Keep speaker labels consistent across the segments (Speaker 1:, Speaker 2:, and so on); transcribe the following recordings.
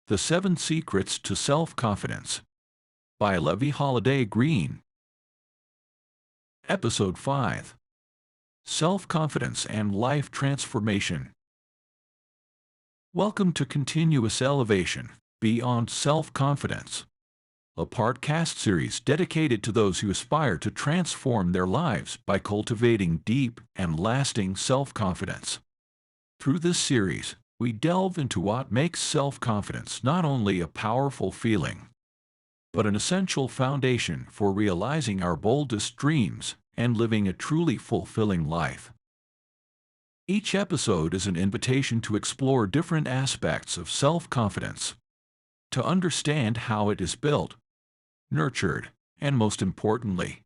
Speaker 1: The 7 Secrets to Self-Confidence by Levy Holiday Greene. Episode 5. Self-Confidence and Life Transformation. Welcome to Continuous Elevation, Beyond Self-Confidence, a podcast series dedicated to those who aspire to transform their lives by cultivating deep and lasting self-confidence. Through this series, we delve into what makes self-confidence not only a powerful feeling, but an essential foundation for realizing our boldest dreams and living a truly fulfilling life. Each episode is an invitation to explore different aspects of self-confidence, to understand how it is built, nurtured, and most importantly,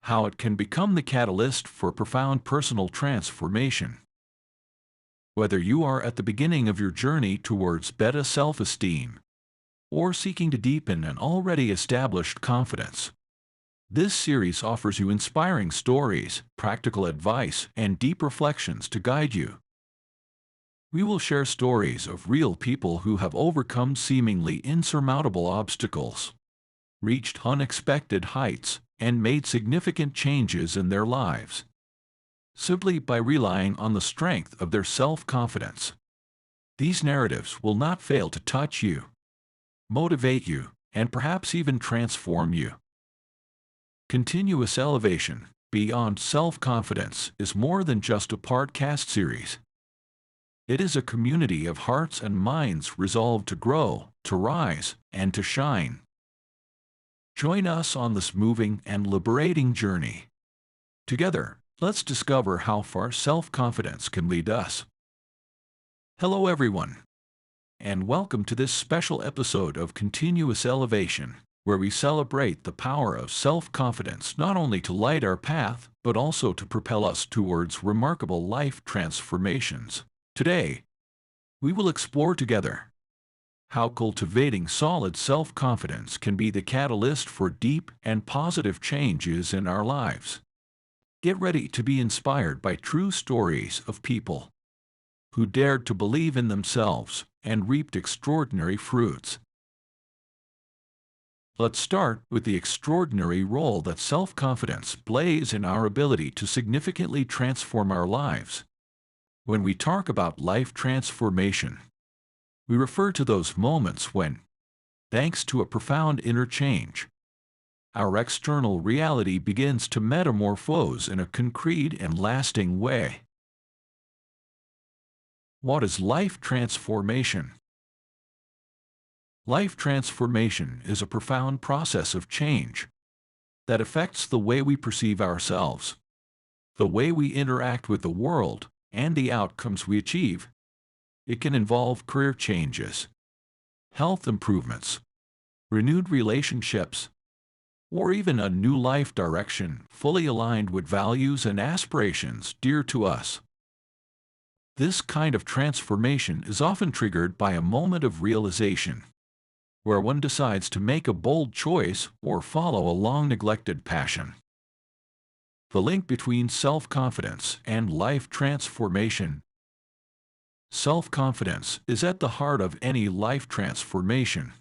Speaker 1: how it can become the catalyst for profound personal transformation. Whether you are at the beginning of your journey towards better self-esteem or seeking to deepen an already established confidence, this series offers you inspiring stories, practical advice, and deep reflections to guide you. We will share stories of real people who have overcome seemingly insurmountable obstacles, reached unexpected heights, and made significant changes in their lives, simply by relying on the strength of their self-confidence. These narratives will not fail to touch you, motivate you, and perhaps even transform you. Continuous Elevation, Beyond Self-Confidence is more than just a podcast series. It is a community of hearts and minds resolved to grow, to rise, and to shine. Join us on this moving and liberating journey. Together, let's discover how far self-confidence can lead us. Hello everyone, and welcome to this special episode of Continuous Elevation, where we celebrate the power of self-confidence not only to light our path, but also to propel us towards remarkable life transformations. Today, we will explore together how cultivating solid self-confidence can be the catalyst for deep and positive changes in our lives. Get ready to be inspired by true stories of people who dared to believe in themselves and reaped extraordinary fruits. Let's start with the extraordinary role that self-confidence plays in our ability to significantly transform our lives. When we talk about life transformation, we refer to those moments when, thanks to a profound inner change, our external reality begins to metamorphose in a concrete and lasting way. What is life transformation? Life transformation is a profound process of change that affects the way we perceive ourselves, the way we interact with the world, and the outcomes we achieve. It can involve career changes, health improvements, renewed relationships, or even a new life direction fully aligned with values and aspirations dear to us. This kind of transformation is often triggered by a moment of realization, where one decides to make a bold choice or follow a long-neglected passion. The link between self-confidence and life transformation. Self-confidence is at the heart of any life transformation.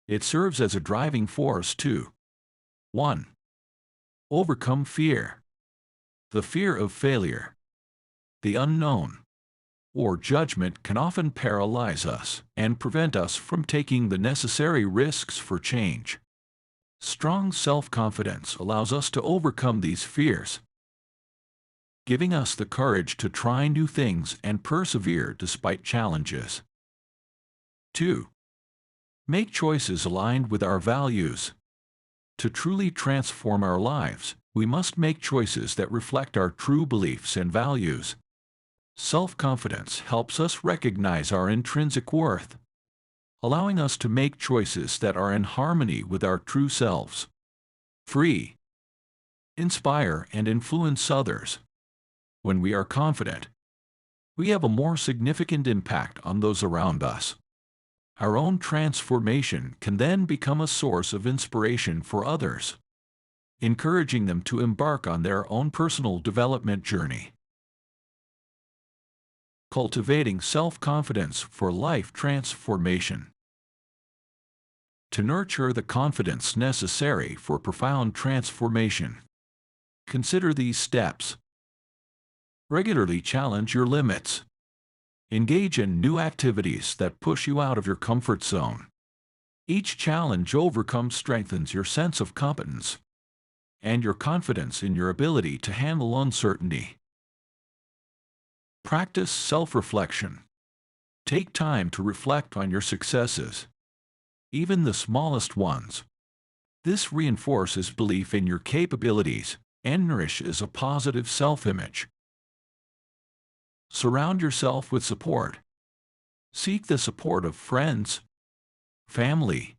Speaker 1: It serves as a driving force to 1. Overcome fear. The fear of failure, the unknown, or judgment can often paralyze us and prevent us from taking the necessary risks for change. Strong self-confidence allows us to overcome these fears, giving us the courage to try new things and persevere despite challenges. 2. Make choices aligned with our values. To truly transform our lives, we must make choices that reflect our true beliefs and values. Self-confidence helps us recognize our intrinsic worth, allowing us to make choices that are in harmony with our true selves. 3. Inspire and influence others. When we are confident, we have a more significant impact on those around us. Our own transformation can then become a source of inspiration for others, encouraging them to embark on their own personal development journey. Cultivating self-confidence for life transformation. To nurture the confidence necessary for profound transformation, consider these steps. Regularly challenge your limits. Engage in new activities that push you out of your comfort zone. Each challenge overcome strengthens your sense of competence and your confidence in your ability to handle uncertainty. Practice self-reflection. Take time to reflect on your successes, even the smallest ones. This reinforces belief in your capabilities and nourishes a positive self-image. Surround yourself with support. Seek the support of friends, family,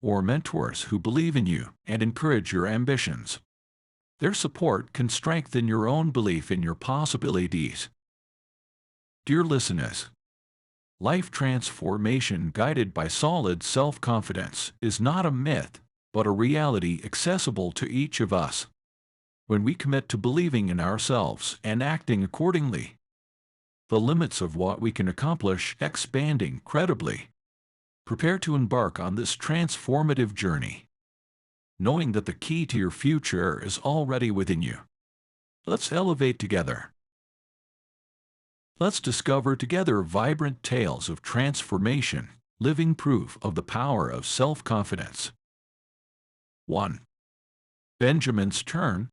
Speaker 1: or mentors who believe in you and encourage your ambitions. Their support can strengthen your own belief in your possibilities. Dear listeners, life transformation guided by solid self-confidence is not a myth, but a reality accessible to each of us. When we commit to believing in ourselves and acting accordingly, the limits of what we can accomplish expand incredibly. Prepare to embark on this transformative journey, knowing that the key to your future is already within you. Let's elevate together. Let's discover together vibrant tales of transformation, living proof of the power of self-confidence. 1. Benjamin's turn.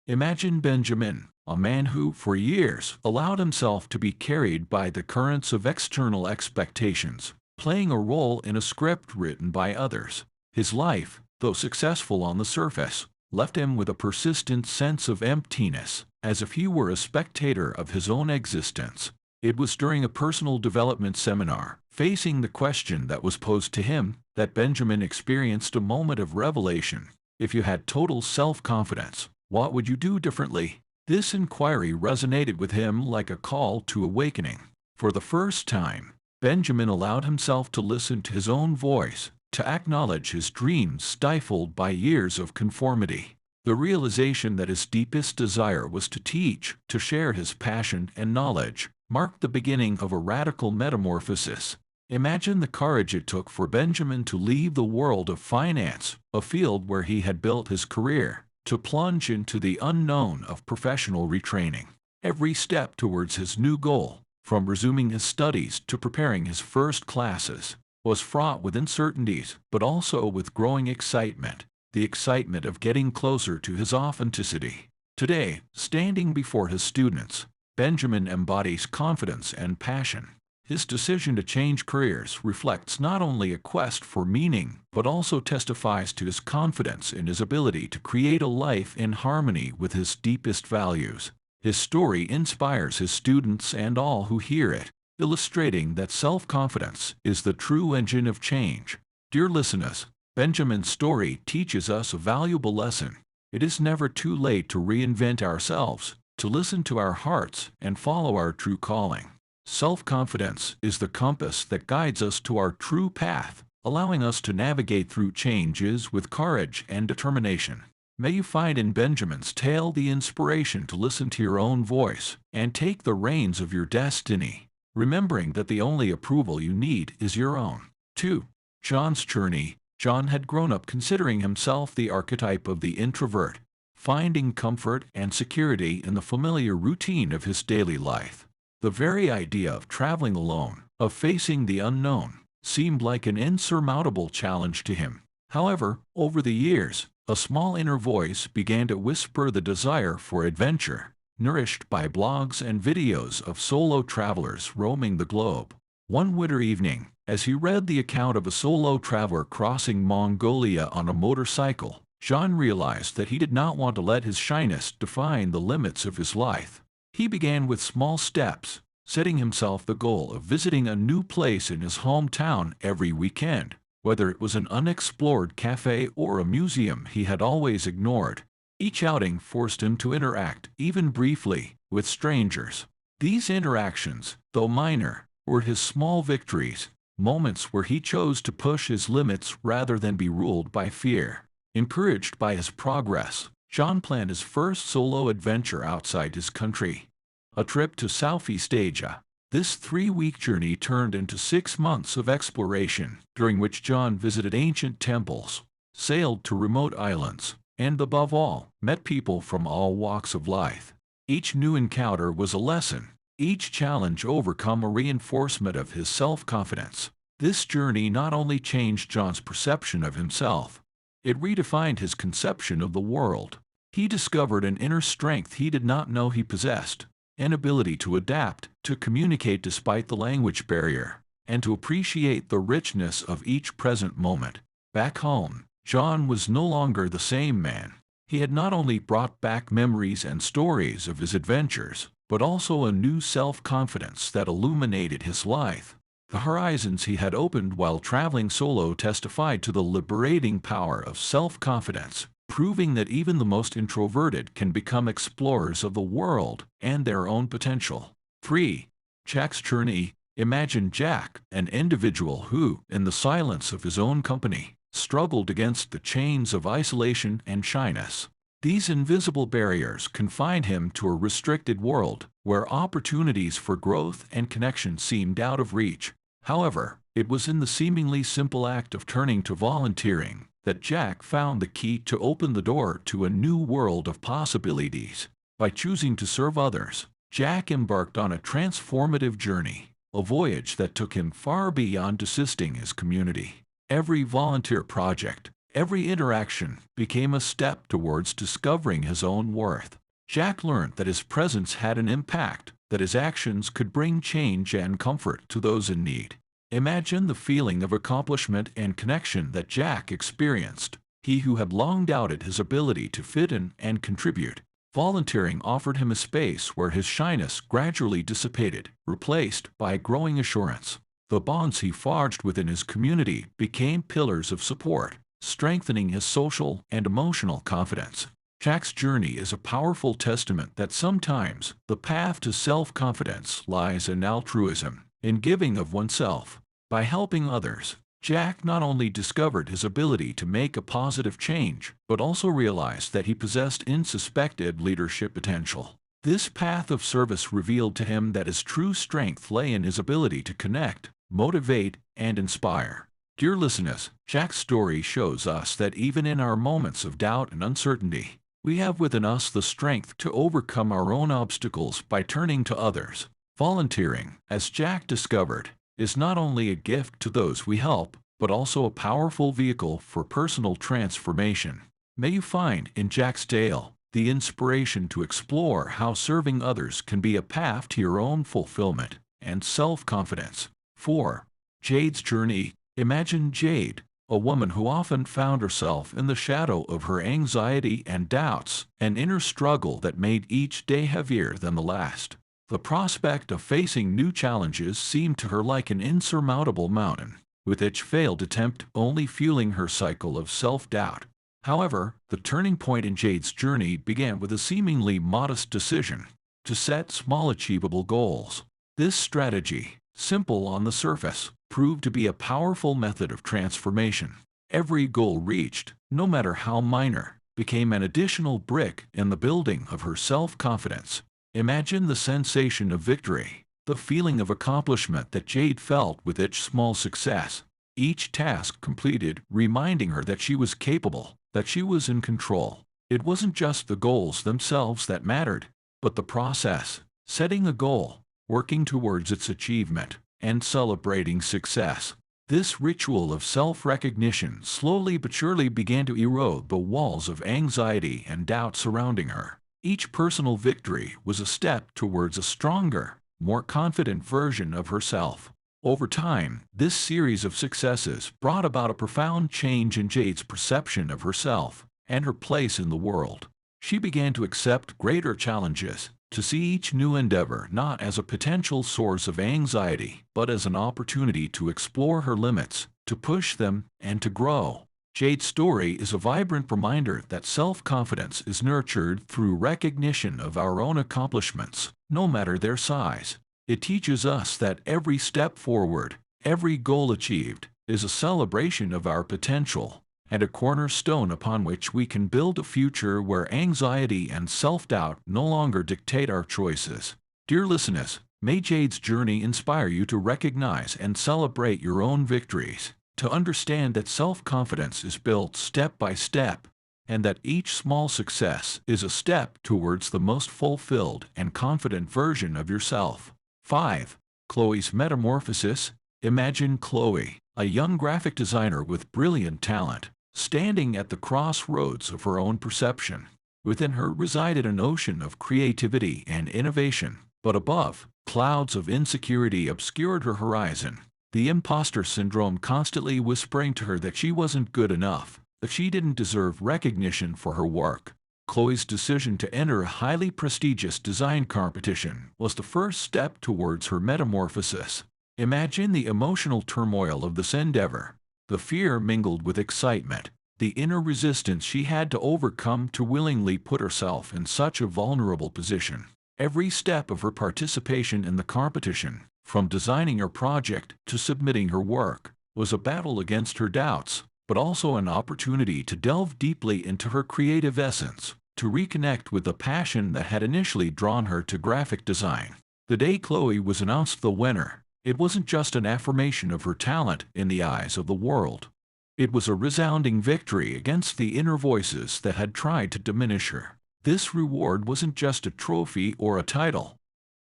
Speaker 1: Imagine Benjamin, a man who, for years, allowed himself to be carried by the currents of external expectations, playing a role in a script written by others. His life, though successful on the surface, left him with a persistent sense of emptiness, as if he were a spectator of his own existence. It was during a personal development seminar, facing the question that was posed to him, that Benjamin experienced a moment of revelation. If you had total self-confidence, what would you do differently? This inquiry resonated with him like a call to awakening. For the first time, Benjamin allowed himself to listen to his own voice, to acknowledge his dreams stifled by years of conformity. The realization that his deepest desire was to teach, to share his passion and knowledge, marked the beginning of a radical metamorphosis. Imagine the courage it took for Benjamin to leave the world of finance, a field where he had built his career, to plunge into the unknown of professional retraining. Every step towards his new goal, from resuming his studies to preparing his first classes, was fraught with uncertainties, but also with growing excitement, the excitement of getting closer to his authenticity. Today, standing before his students, Benjamin embodies confidence and passion. His decision to change careers reflects not only a quest for meaning, but also testifies to his confidence in his ability to create a life in harmony with his deepest values. His story inspires his students and all who hear it, illustrating that self-confidence is the true engine of change. Dear listeners, Benjamin's story teaches us a valuable lesson. It is never too late to reinvent ourselves, to listen to our hearts and follow our true calling. Self-confidence is the compass that guides us to our true path, allowing us to navigate through changes with courage and determination. May you find in Benjamin's tale the inspiration to listen to your own voice and take the reins of your destiny, remembering that the only approval you need is your own. 2. John's journey. John had grown up considering himself the archetype of the introvert, finding comfort and security in the familiar routine of his daily life. The very idea of traveling alone, of facing the unknown, seemed like an insurmountable challenge to him. However, over the years, a small inner voice began to whisper the desire for adventure, nourished by blogs and videos of solo travelers roaming the globe. One winter evening, as he read the account of a solo traveler crossing Mongolia on a motorcycle, John realized that he did not want to let his shyness define the limits of his life. He began with small steps, setting himself the goal of visiting a new place in his hometown every weekend, whether it was an unexplored cafe or a museum he had always ignored. Each outing forced him to interact, even briefly, with strangers. These interactions, though minor, were his small victories, moments where he chose to push his limits rather than be ruled by fear. Encouraged by his progress, John planned his first solo adventure outside his country. a trip to Southeast Asia. This 3-week journey turned into 6 months of exploration, during which John visited ancient temples, sailed to remote islands, and above all, met people from all walks of life. Each new encounter was a lesson, each challenge overcome a reinforcement of his self-confidence. This journey not only changed John's perception of himself, it redefined his conception of the world. He discovered an inner strength he did not know he possessed, an ability to adapt, to communicate despite the language barrier, and to appreciate the richness of each present moment. Back home, John was no longer the same man. He had not only brought back memories and stories of his adventures, but also a new self-confidence that illuminated his life. The horizons he had opened while traveling solo testified to the liberating power of self-confidence, proving that even the most introverted can become explorers of the world and their own potential. 3. Jack's journey. Imagine Jack, an individual who, in the silence of his own company, struggled against the chains of isolation and shyness. These invisible barriers confined him to a restricted world, where opportunities for growth and connection seemed out of reach. However, it was in the seemingly simple act of turning to volunteering that Jack found the key to open the door to a new world of possibilities. By choosing to serve others, Jack embarked on a transformative journey, a voyage that took him far beyond assisting his community. Every volunteer project, every interaction became a step towards discovering his own worth. Jack learned that his presence had an impact, that his actions could bring change and comfort to those in need. Imagine the feeling of accomplishment and connection that Jack experienced, he who had long doubted his ability to fit in and contribute. Volunteering offered him a space where his shyness gradually dissipated, replaced by growing assurance. The bonds he forged within his community became pillars of support, strengthening his social and emotional confidence. Jack's journey is a powerful testament that sometimes the path to self-confidence lies in altruism, in giving of oneself. By helping others, Jack not only discovered his ability to make a positive change, but also realized that he possessed unsuspected leadership potential. This path of service revealed to him that his true strength lay in his ability to connect, motivate, and inspire. Dear listeners, Jack's story shows us that even in our moments of doubt and uncertainty, we have within us the strength to overcome our own obstacles by turning to others. Volunteering, as Jack discovered, is not only a gift to those we help, but also a powerful vehicle for personal transformation. May you find in Jack's tale the inspiration to explore how serving others can be a path to your own fulfillment and self-confidence. 4. Jade's journey. Imagine Jade, a woman who often found herself in the shadow of her anxiety and doubts, an inner struggle that made each day heavier than the last. The prospect of facing new challenges seemed to her like an insurmountable mountain, with each failed attempt only fueling her cycle of self-doubt. However, the turning point in Jade's journey began with a seemingly modest decision to set small achievable goals. This strategy, simple on the surface, proved to be a powerful method of transformation. Every goal reached, no matter how minor, became an additional brick in the building of her self-confidence. Imagine the sensation of victory, the feeling of accomplishment that Jade felt with each small success. Each task completed, reminding her that she was capable, that she was in control. It wasn't just the goals themselves that mattered, but the process, setting a goal, working towards its achievement, and celebrating success. This ritual of self-recognition slowly but surely began to erode the walls of anxiety and doubt surrounding her. Each personal victory was a step towards a stronger, more confident version of herself. Over time, this series of successes brought about a profound change in Jade's perception of herself and her place in the world. She began to accept greater challenges, to see each new endeavor not as a potential source of anxiety, but as an opportunity to explore her limits, to push them, and to grow. Jade's story is a vibrant reminder that self-confidence is nurtured through recognition of our own accomplishments, no matter their size. It teaches us that every step forward, every goal achieved, is a celebration of our potential, and a cornerstone upon which we can build a future where anxiety and self-doubt no longer dictate our choices. Dear listeners, may Jade's journey inspire you to recognize and celebrate your own victories, to understand that self-confidence is built step by step, and that each small success is a step towards the most fulfilled and confident version of yourself. 5. Chloe's metamorphosis. Imagine Chloe, a young graphic designer with brilliant talent, standing at the crossroads of her own perception. Within her resided an ocean of creativity and innovation, but above, clouds of insecurity obscured her horizon. The imposter syndrome constantly whispering to her that she wasn't good enough, that she didn't deserve recognition for her work. Chloe's decision to enter a highly prestigious design competition was the first step towards her metamorphosis. Imagine the emotional turmoil of this endeavor. The fear mingled with excitement, the inner resistance she had to overcome to willingly put herself in such a vulnerable position. Every step of her participation in the competition, from designing her project to submitting her work, was a battle against her doubts, but also an opportunity to delve deeply into her creative essence, to reconnect with the passion that had initially drawn her to graphic design. The day Chloe was announced the winner, it wasn't just an affirmation of her talent in the eyes of the world. It was a resounding victory against the inner voices that had tried to diminish her. This reward wasn't just a trophy or a title.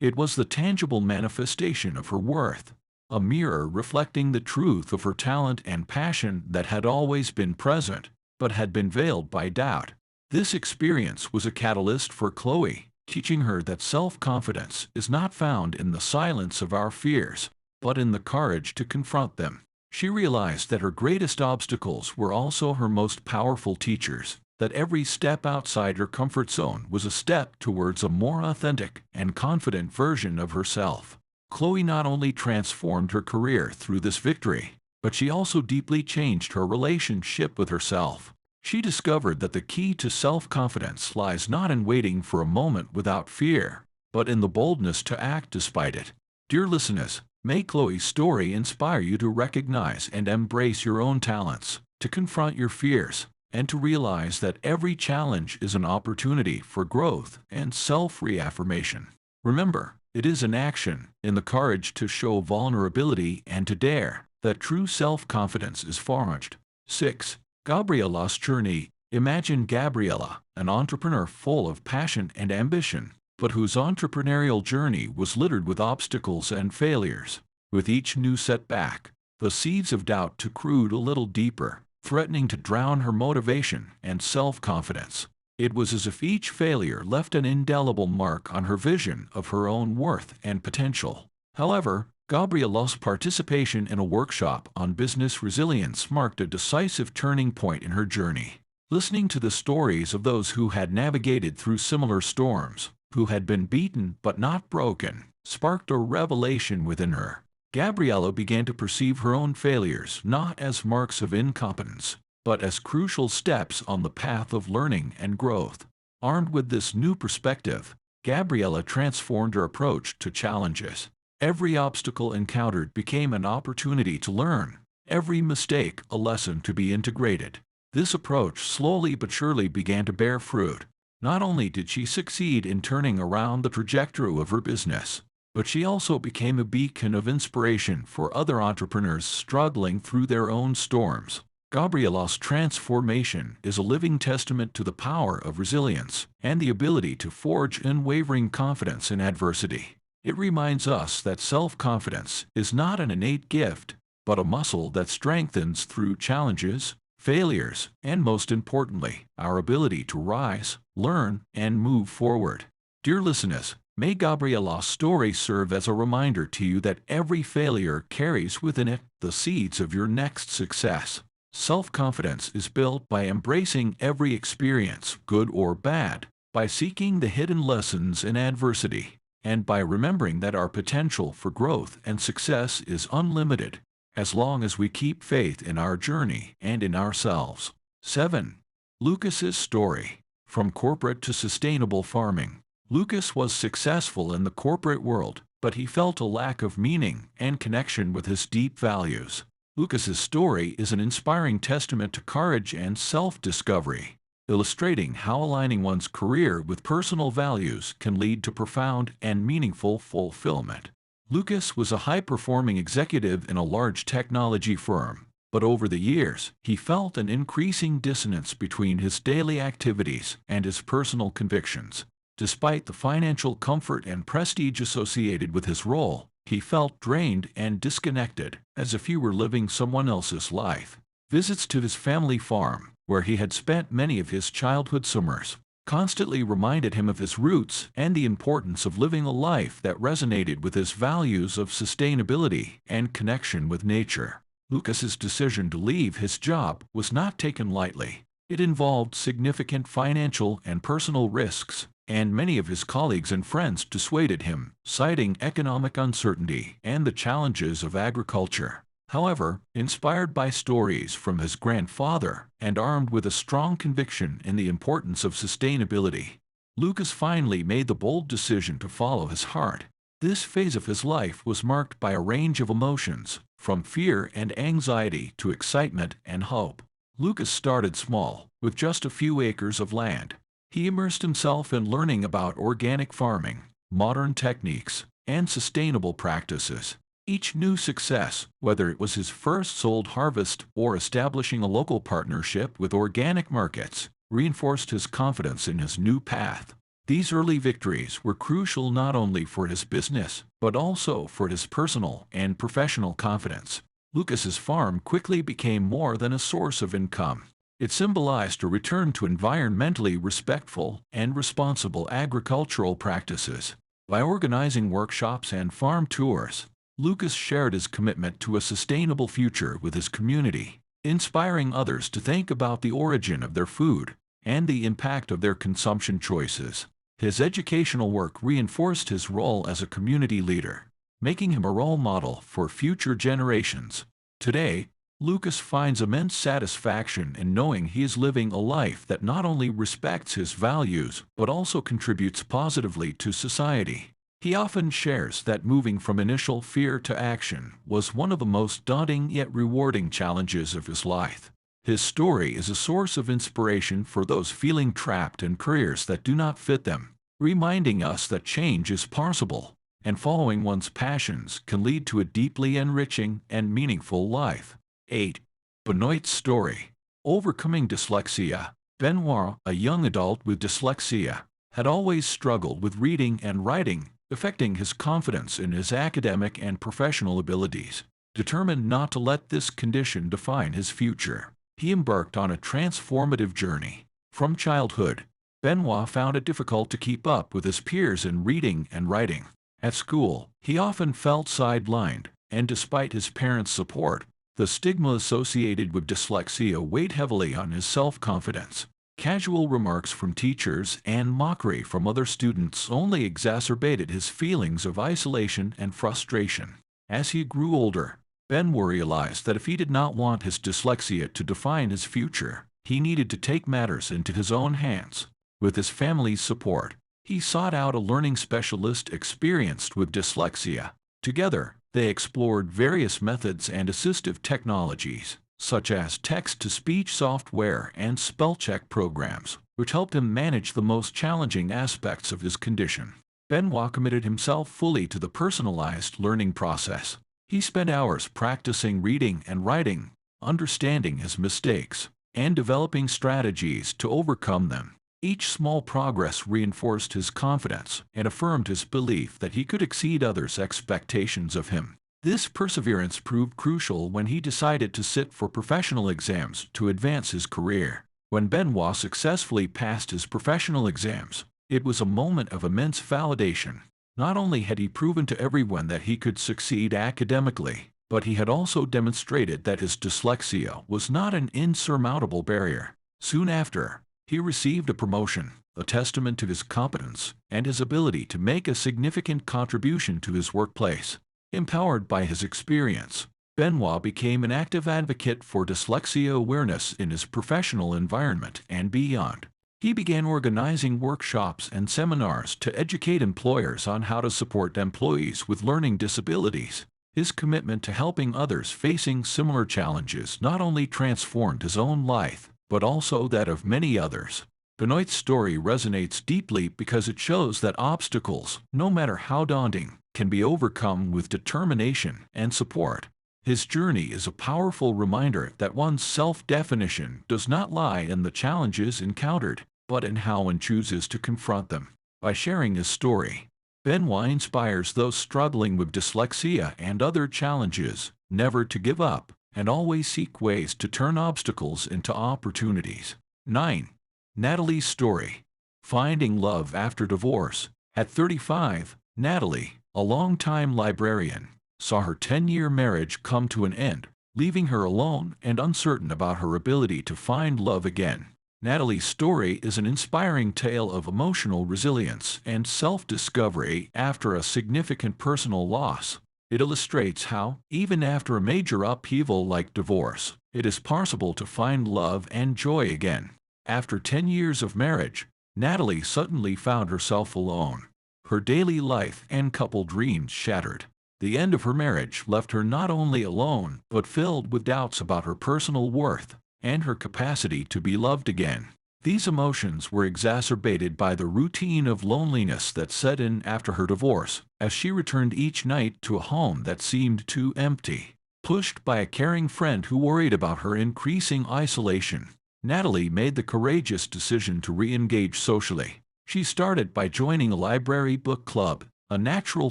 Speaker 1: It was the tangible manifestation of her worth, a mirror reflecting the truth of her talent and passion that had always been present, but had been veiled by doubt. This experience was a catalyst for Chloe, teaching her that self-confidence is not found in the silence of our fears, but in the courage to confront them. She realized that her greatest obstacles were also her most powerful teachers, that every step outside her comfort zone was a step towards a more authentic and confident version of herself. Chloe not only transformed her career through this victory, but she also deeply changed her relationship with herself. She discovered that the key to self-confidence lies not in waiting for a moment without fear, but in the boldness to act despite it. Dear listeners, may Chloe's story inspire you to recognize and embrace your own talents, to confront your fears, and to realize that every challenge is an opportunity for growth and self-reaffirmation. Remember, it is in action, in the courage to show vulnerability and to dare, that true self-confidence is forged. 6. Gabriella's journey. Imagine Gabriella, an entrepreneur full of passion and ambition, but whose entrepreneurial journey was littered with obstacles and failures. With each new setback, the seeds of doubt took root a little deeper, threatening to drown her motivation and self-confidence. It was as if each failure left an indelible mark on her vision of her own worth and potential. However, Gabriella's participation in a workshop on business resilience marked a decisive turning point in her journey. Listening to the stories of those who had navigated through similar storms, who had been beaten but not broken, sparked a revelation within her. Gabriella began to perceive her own failures not as marks of incompetence, but as crucial steps on the path of learning and growth. Armed with this new perspective, Gabriella transformed her approach to challenges. Every obstacle encountered became an opportunity to learn, every mistake a lesson to be integrated. This approach slowly but surely began to bear fruit. Not only did she succeed in turning around the trajectory of her business, but she also became a beacon of inspiration for other entrepreneurs struggling through their own storms. Gabriella's transformation is a living testament to the power of resilience and the ability to forge unwavering confidence in adversity. It reminds us that self-confidence is not an innate gift, but a muscle that strengthens through challenges, failures, and most importantly, our ability to rise, learn, and move forward. Dear listeners, may Gabriella's story serve as a reminder to you that every failure carries within it the seeds of your next success. Self-confidence is built by embracing every experience, good or bad, by seeking the hidden lessons in adversity, and by remembering that our potential for growth and success is unlimited, as long as we keep faith in our journey and in ourselves. 7. Lucas's story. From corporate to sustainable farming. Lucas was successful in the corporate world, but he felt a lack of meaning and connection with his deep values. Lucas's story is an inspiring testament to courage and self-discovery. illustrating how aligning one's career with personal values can lead to profound and meaningful fulfillment. Lucas was a high-performing executive in a large technology firm, but over the years, he felt an increasing dissonance between his daily activities and his personal convictions. Despite the financial comfort and prestige associated with his role, he felt drained and disconnected, as if he were living someone else's life. Visits to his family farm, where he had spent many of his childhood summers, constantly reminded him of his roots and the importance of living a life that resonated with his values of sustainability and connection with nature. Lucas's decision to leave his job was not taken lightly. It involved significant financial and personal risks, and many of his colleagues and friends dissuaded him, citing economic uncertainty and the challenges of agriculture. However, inspired by stories from his grandfather and armed with a strong conviction in the importance of sustainability, Lucas finally made the bold decision to follow his heart. This phase of his life was marked by a range of emotions, from fear and anxiety to excitement and hope. Lucas started small, with just a few acres of land. He immersed himself in learning about organic farming, modern techniques, and sustainable practices. Each new success, whether it was his first sold harvest or establishing a local partnership with organic markets, reinforced his confidence in his new path. These early victories were crucial not only for his business, but also for his personal and professional confidence. Lucas's farm quickly became more than a source of income. It symbolized a return to environmentally respectful and responsible agricultural practices. By organizing workshops and farm tours, Lucas shared his commitment to a sustainable future with his community, inspiring others to think about the origin of their food and the impact of their consumption choices. His educational work reinforced his role as a community leader, making him a role model for future generations. Today, Lucas finds immense satisfaction in knowing he is living a life that not only respects his values but also contributes positively to society. He often shares that moving from initial fear to action was one of the most daunting yet rewarding challenges of his life. His story is a source of inspiration for those feeling trapped in careers that do not fit them, reminding us that change is possible, and following one's passions can lead to a deeply enriching and meaningful life. 8. Benoit's story. Overcoming dyslexia. Benoit, a young adult with dyslexia, had always struggled with reading and writing, affecting his confidence in his academic and professional abilities. Determined not to let this condition define his future, he embarked on a transformative journey. From childhood, Benoit found it difficult to keep up with his peers in reading and writing. At school, he often felt sidelined, and despite his parents' support, the stigma associated with dyslexia weighed heavily on his self-confidence. Casual remarks from teachers and mockery from other students only exacerbated his feelings of isolation and frustration. As he grew older, Benoit realized that if he did not want his dyslexia to define his future, he needed to take matters into his own hands. With his family's support, he sought out a learning specialist experienced with dyslexia. Together, they explored various methods and assistive technologies, such as text-to-speech software and spell-check programs, which helped him manage the most challenging aspects of his condition. Benoit committed himself fully to the personalized learning process. He spent hours practicing reading and writing, understanding his mistakes, and developing strategies to overcome them. Each small progress reinforced his confidence and affirmed his belief that he could exceed others' expectations of him. This perseverance proved crucial when he decided to sit for professional exams to advance his career. When Benoit successfully passed his professional exams, it was a moment of immense validation. Not only had he proven to everyone that he could succeed academically, but he had also demonstrated that his dyslexia was not an insurmountable barrier. Soon after, he received a promotion, a testament to his competence and his ability to make a significant contribution to his workplace. Empowered by his experience, Benoit became an active advocate for dyslexia awareness in his professional environment and beyond. He began organizing workshops and seminars to educate employers on how to support employees with learning disabilities. His commitment to helping others facing similar challenges not only transformed his own life, but also that of many others. Benoit's story resonates deeply because it shows that obstacles, no matter how daunting, can be overcome with determination and support. His journey is a powerful reminder that one's self-definition does not lie in the challenges encountered, but in how one chooses to confront them. By sharing his story, Benoit inspires those struggling with dyslexia and other challenges never to give up and always seek ways to turn obstacles into opportunities. 9. Natalie's story. Finding love after divorce. At 35, Natalie, a longtime librarian, saw her 10-year marriage come to an end, leaving her alone and uncertain about her ability to find love again. Natalie's story is an inspiring tale of emotional resilience and self-discovery after a significant personal loss. It illustrates how, even after a major upheaval like divorce, it is possible to find love and joy again. After 10 years of marriage, Natalie suddenly found herself alone. Her daily life and couple dreams shattered. The end of her marriage left her not only alone, but filled with doubts about her personal worth and her capacity to be loved again. These emotions were exacerbated by the routine of loneliness that set in after her divorce, as she returned each night to a home that seemed too empty. Pushed by a caring friend who worried about her increasing isolation, Natalie made the courageous decision to re-engage socially. She started by joining a library book club, a natural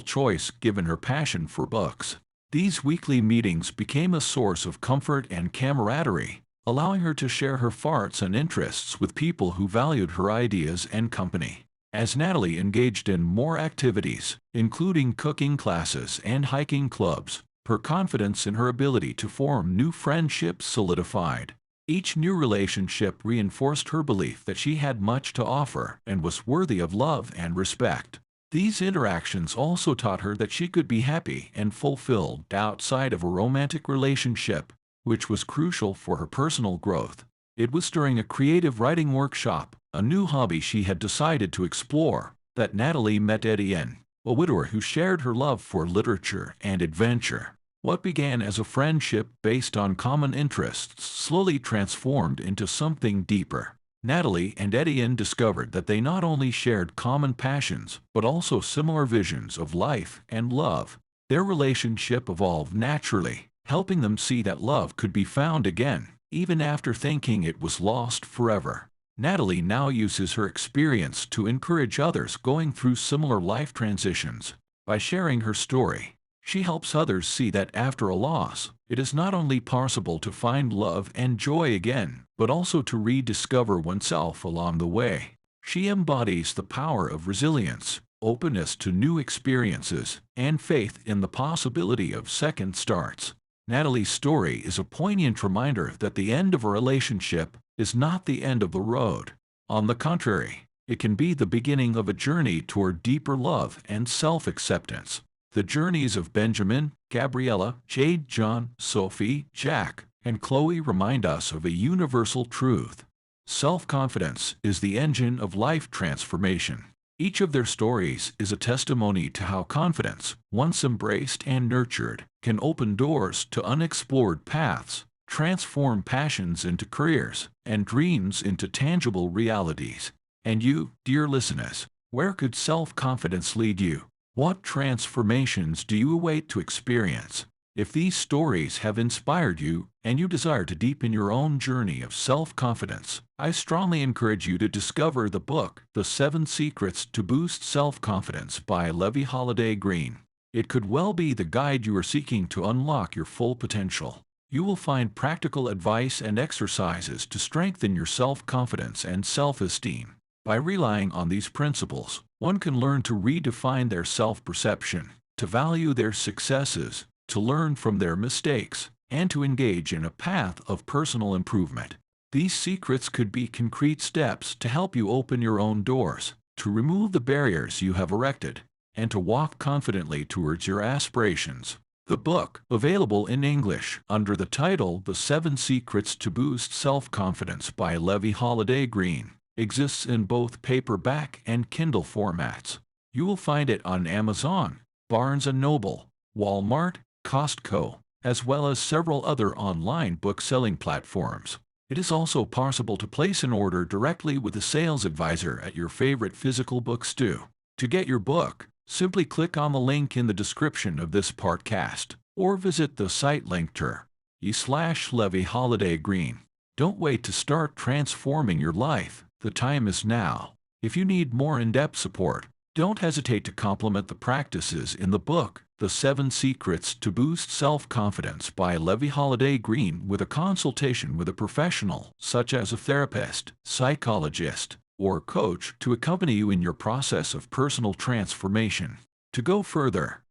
Speaker 1: choice given her passion for books. These weekly meetings became a source of comfort and camaraderie, allowing her to share her thoughts and interests with people who valued her ideas and company. As Natalie engaged in more activities, including cooking classes and hiking clubs, her confidence in her ability to form new friendships solidified. Each new relationship reinforced her belief that she had much to offer and was worthy of love and respect. These interactions also taught her that she could be happy and fulfilled outside of a romantic relationship, which was crucial for her personal growth. It was during a creative writing workshop, a new hobby she had decided to explore, that Natalie met Etienne, a widower who shared her love for literature and adventure. What began as a friendship based on common interests slowly transformed into something deeper. Natalie and Etienne discovered that they not only shared common passions, but also similar visions of life and love. Their relationship evolved naturally, helping them see that love could be found again, even after thinking it was lost forever. Natalie now uses her experience to encourage others going through similar life transitions. By sharing her story, she helps others see that after a loss, it is not only possible to find love and joy again, but also to rediscover oneself along the way. She embodies the power of resilience, openness to new experiences, and faith in the possibility of second starts. Natalie's story is a poignant reminder that the end of a relationship is not the end of the road. On the contrary, it can be the beginning of a journey toward deeper love and self-acceptance. The journeys of Benjamin, Gabriella, Jade, John, Sophie, Jack, and Chloe remind us of a universal truth. Self-confidence is the engine of life transformation. Each of their stories is a testimony to how confidence, once embraced and nurtured, can open doors to unexplored paths, transform passions into careers, and dreams into tangible realities. And you, dear listeners, where could self-confidence lead you? What transformations do you await to experience? If these stories have inspired you and you desire to deepen your own journey of self-confidence, I strongly encourage you to discover the book, The 7 Secrets to Boost Self-Confidence by Levy Holiday Greene. It could well be the guide you are seeking to unlock your full potential. You will find practical advice and exercises to strengthen your self-confidence and self-esteem. By relying on these principles, one can learn to redefine their self-perception, to value their successes, to learn from their mistakes, and to engage in a path of personal improvement. These secrets could be concrete steps to help you open your own doors, to remove the barriers you have erected, and to walk confidently towards your aspirations. The book, available in English under the title The 7 Secrets to Boost Self-Confidence by Levy Holiday Greene, exists in both paperback and Kindle formats. You will find it on Amazon, Barnes & Noble, Walmart, Costco, as well as several other online book-selling platforms. It is also possible to place an order directly with a sales advisor at your favorite physical bookstore. To get your book, simply click on the link in the description of this podcast, or visit the site linktr.ee/Levy Holiday Greene. Don't wait to start transforming your life. The time is now. If you need more in-depth support, don't hesitate to complement the practices in the book, The 7 Secrets to Boost Self-Confidence by Levy Holiday Greene, with a consultation with a professional, such as a therapist, psychologist, or coach, to accompany you in your process of personal transformation. To go further,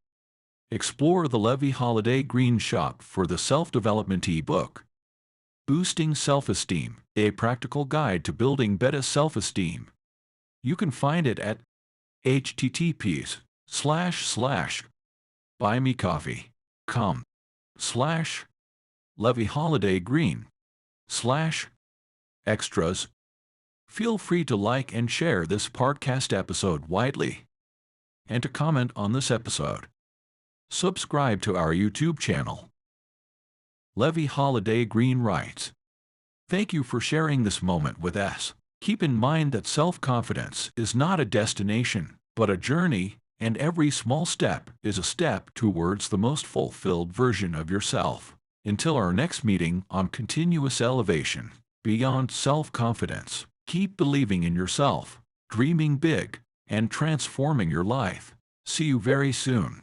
Speaker 1: explore the Levy Holiday Greene shop for the self-development ebook, Boosting Self-Esteem, a practical guide to building better self-esteem. You can find it at https://buymecoffee.com/Levy Holiday Greene/extras. Feel free to like and share this podcast episode widely, and to comment on this episode. Subscribe to our YouTube channel. Levy Holiday Greene writes, "Thank you for sharing this moment with us. Keep in mind that self-confidence is not a destination, but a journey, and every small step is a step towards the most fulfilled version of yourself. Until our next meeting on continuous elevation, beyond self-confidence, keep believing in yourself, dreaming big, and transforming your life. See you very soon."